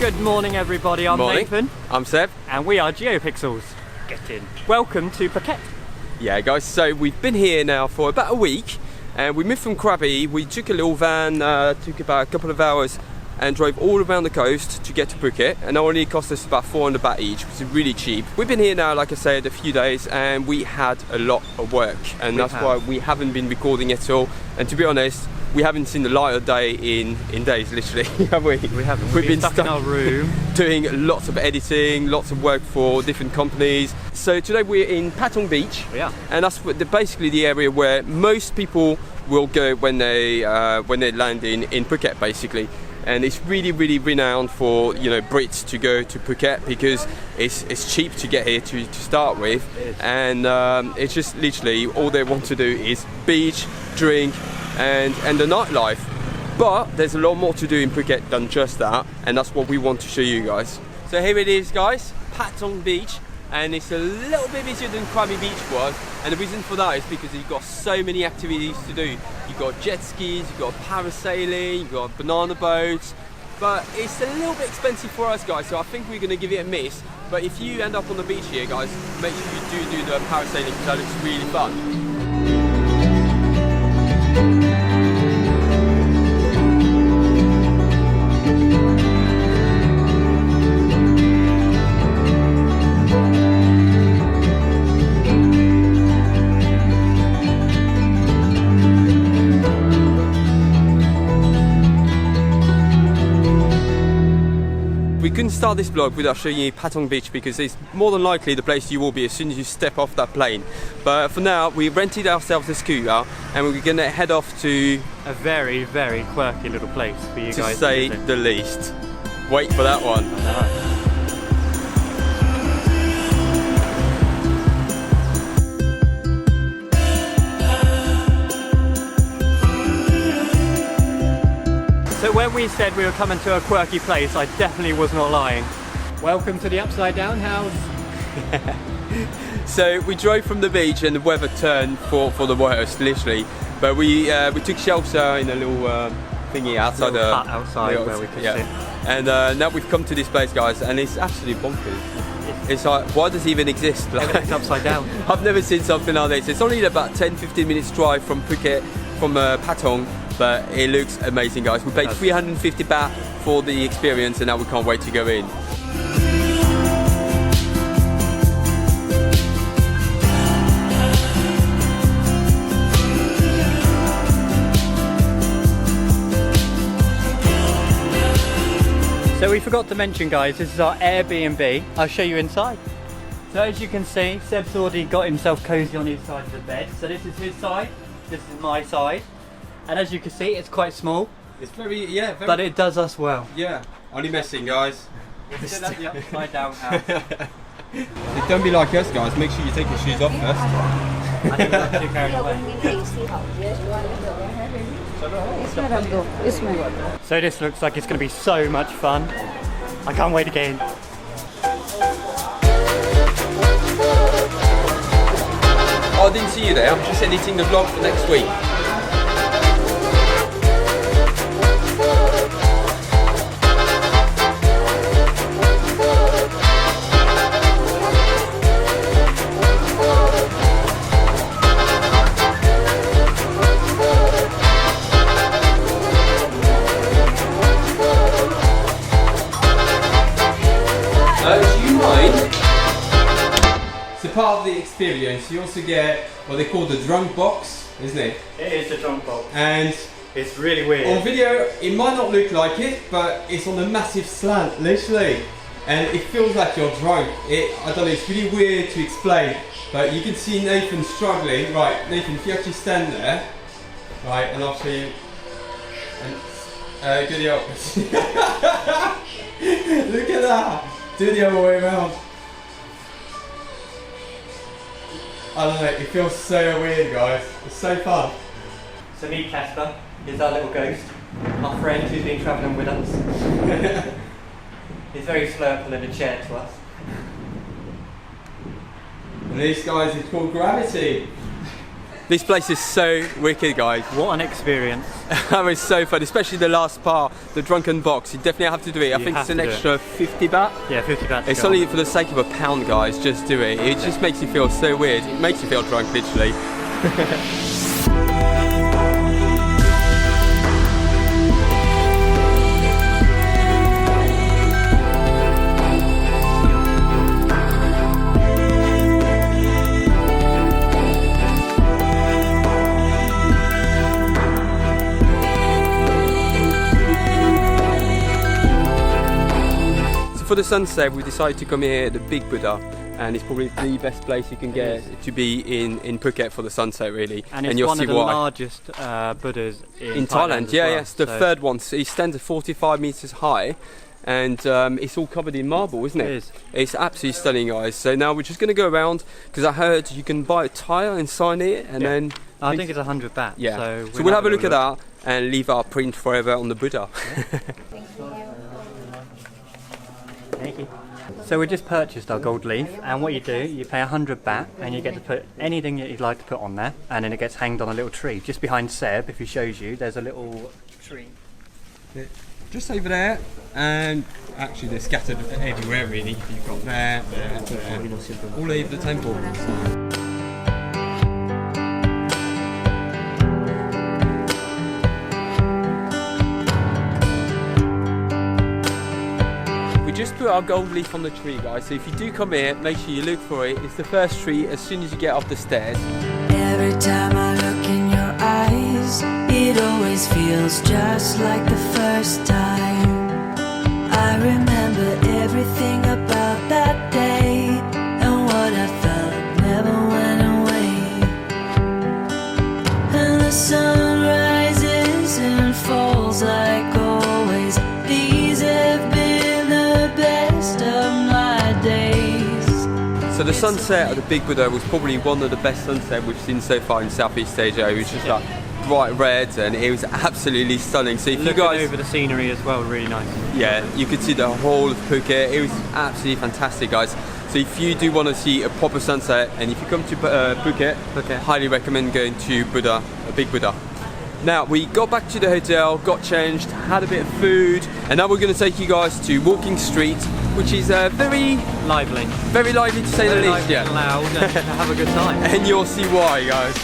Good morning everybody, I'm Nathan. I'm Seb. And we are GeoPixels. Get in. Welcome to Phuket. Yeah guys, so we've been here now for about a week and we moved from Krabi. We took a little van, took about a couple of hours and drove all around the coast to get to Phuket, and it only cost us about 400 baht each, which is really cheap. We've been here now, like I said, a few days and we had a lot of work, and that's why we haven't been recording at all. And to be honest, we haven't seen the light of day in days, literally, have we? We haven't. We've been stuck in our room doing lots of editing, lots of work for different companies. So today we're in Patong Beach, and that's basically the area where most people will go when they land in Phuket, basically. And it's really renowned for, you know, Brits to go to Phuket because it's cheap to get here to start with, and it's just literally all they want to do is beach, drink, and the nightlife. But there's a lot more to do in Phuket than just that, and that's what we want to show you guys. So here it is, guys, Patong Beach, and it's a little bit busier than Krabi Beach was, and the reason for that is because you've got so many activities to do. You've got jet skis, you've got parasailing, you've got banana boats, but it's a little bit expensive for us guys, so I think we're going to give it a miss. But if you end up on the beach here guys, make sure you do the parasailing because that looks really fun. We couldn't start this vlog without showing you Patong Beach because it's more than likely the place you will be as soon as you step off that plane. But for now, we rented ourselves a scooter and we're going to head off to a very quirky little place for you guys to say the least. Wait for that one. So when we said we were coming to a quirky place, I definitely was not lying. Welcome to the upside down house. So we drove from the beach and the weather turned for the worst, literally. But we took shelter in a little thingy outside the hut outside where we could sit. And now we've come to this place, guys, and it's absolutely bonkers. It's like, why does it even exist? Everything's upside down. I've never seen something like this. It's only about 10-15 minutes drive from Phuket, from Patong. But it looks amazing, guys. We paid 350 baht for the experience and now we can't wait to go in. So we forgot to mention, guys, this is our Airbnb. I'll show you inside. So as you can see, Seb's already got himself cozy on his side of the bed. So this is his side, this is my side. And as you can see, it's quite small. It's very, but it does us well. Yeah, only messing, guys. We're still at the upside down house. Don't be like us, guys. Make sure you take your shoes off first. I think we're too carried away. So this looks like it's going to be so much fun. I can't wait to get in. Oh, I didn't see you there. I'm just editing the vlog for next week. Do you mind? So part of the experience, you also get what they call the drunk box, isn't it? It is the drunk box. And it's really weird. on video, it might not look like it, but it's on a massive slant, literally. And it feels like you're drunk. I don't know, it's really weird to explain, but you can see Nathan struggling. Right, Nathan, if you actually stand there, right, and I'll show you. And get the opposite. Look at that. Do the other way around. I don't know, it feels so weird, guys. It's so fun. So meet Casper, he's our little ghost, our friend who's been travelling with us. He's very slow at pulling a chair to us. And these guys is called Gravity. This place is so wicked, guys. What an experience. That was so fun, especially the last part, the drunken box. You definitely have to do it. I think it's an extra 50 baht. Yeah, 50 baht. It's only for the sake of £1, guys. Just do it. It just makes you feel so weird. It makes you feel drunk, literally. For the sunset, we decided to come here at the Big Buddha, and it's probably the best place you can get to be in Phuket for the sunset, really. And it's you'll one see of the why. largest Buddhas in Thailand. Yeah, well. yes, the third one. So it stands at 45 meters high, and it's all covered in marble, isn't it? It is. It's absolutely stunning, guys. So now we're just going to go around because I heard you can buy a tile and sign it, and then I think it's 100 baht. yeah. So we'll have a look at that and leave our print forever on the Buddha. Thank you. So we just purchased our gold leaf, and what you do, you pay 100 baht and you get to put anything that you'd like to put on there, and then it gets hanged on a little tree. Just behind Seb, if he shows you, there's a little tree. Just over there, and actually they're scattered everywhere really. You've got there, all over the temple. Just put our gold leaf on the tree, guys, so if you do come here, make sure you look for it. It's the first tree as soon as you get up the stairs. Every time I look in your eyes, it always feels just like the first time. I remember everything about that day, and what I felt never went away. And the sun rises and falls like always. These have been best of my days. So the sunset at the Big Buddha was probably one of the best sunsets we've seen so far in Southeast Asia. It was just like bright red, and it was absolutely stunning. So if Looking you guys over the scenery as well, really nice. Yeah, you could see the whole of Phuket. It was absolutely fantastic, guys. So if you do want to see a proper sunset, and if you come to Phuket, highly recommend going to Buddha, Big Buddha. Now we got back to the hotel, got changed, had a bit of food, and now we're going to take you guys to Walking Street, which is very lively to say the least. Yeah, loud, and have a good time. And you'll see why, guys.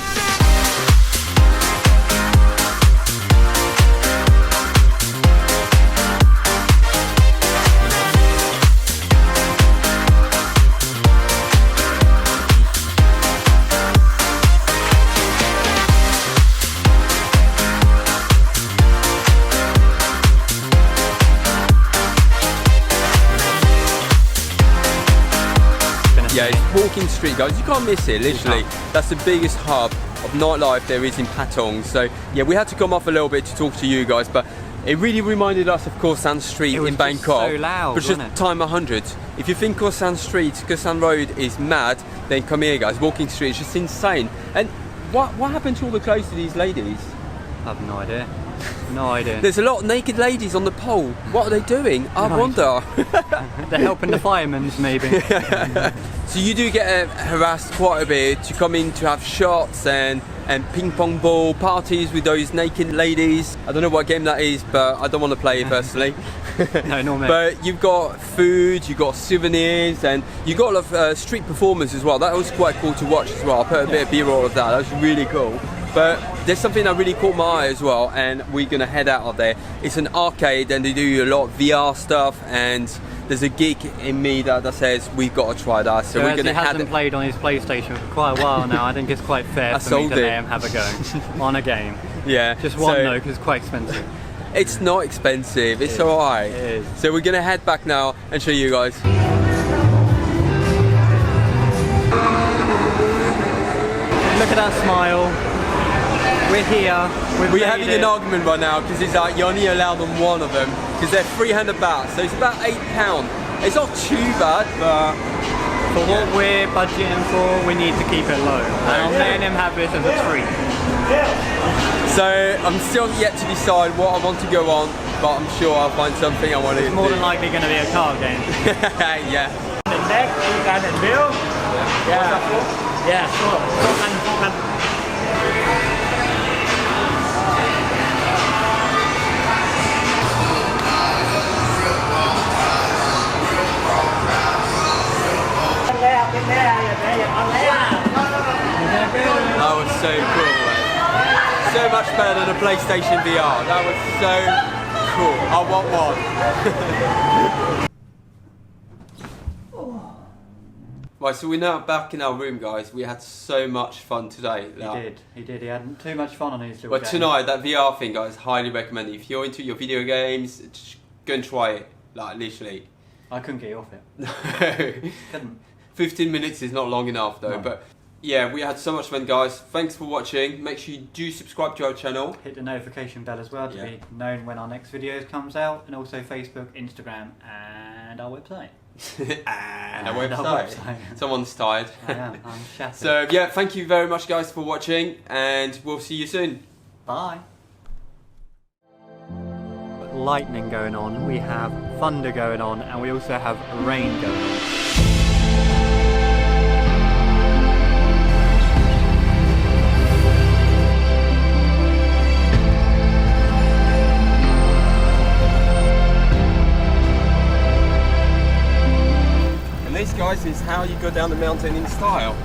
Yeah, it's Walking Street, guys. You can't miss it, literally. That's the biggest hub of nightlife there is in Patong. So, yeah, we had to come off a little bit to talk to you guys, but it really reminded us of Khor San Street in Bangkok. So loud, but just time 100. If you think Khor San Street, Khor San Road is mad, then come here, guys. Walking Street is just insane. And what happened to all the clothes to these ladies? I have no idea. No idea. There's a lot of naked ladies on the pole. What are they doing? I wonder. They're helping the firemen, maybe. So you do get harassed quite a bit to come in to have shots and ping pong ball parties with those naked ladies. I don't know what game that is, but I don't want to play it personally. No, not me. But you've got food, you've got souvenirs, and you've got a lot of street performers as well. That was quite cool to watch as well. I put a bit of B-roll of that. That was really cool. But there's something that really caught my eye as well, and we're gonna head out of there. It's an arcade, and they do a lot of VR stuff, and there's a geek in me that says we've got to try that. So we're gonna. He hasn't played on his PlayStation for quite a while now. I think it's quite fair for me to let him have a go on a game. Yeah. Just one though, because it's quite expensive. It's not expensive. It's alright. It is. So we're gonna head back now and show you guys. Look at that smile. We're here. We're having an argument right now because it's like you're only allowed on one of them because they're 300 baht, so it's about £8. It's not too bad, but for what we're budgeting for, we need to keep it low. And I'm letting him have this as a treat. So I'm still yet to decide what I want to go on, but I'm sure I'll find something I want to do. It's more than likely going to be a card game. Yeah. The next you can build. Yeah. Yeah, sure. so much better than a PlayStation VR. That was so cool. I want one. Right, so we're now back in our room, guys. We had so much fun today. He did. He had too much fun on his little But game. tonight, that VR thing, guys, highly recommend it. If you're into your video games, just go and try it. Like, literally. I couldn't get you off it. No. Couldn't. 15 minutes is not long enough though, but yeah, we had so much fun, guys. Thanks for watching. Make sure you do subscribe to our channel. Hit the notification bell as well to be known when our next video comes out, and also Facebook, Instagram, and our website. and our website. Someone's tired. I am. I'm shattered. So yeah, thank you very much, guys, for watching, and we'll see you soon. Bye. Lightning going on, we have thunder going on, and we also have rain going on. And this, guys, is how you go down the mountain in style.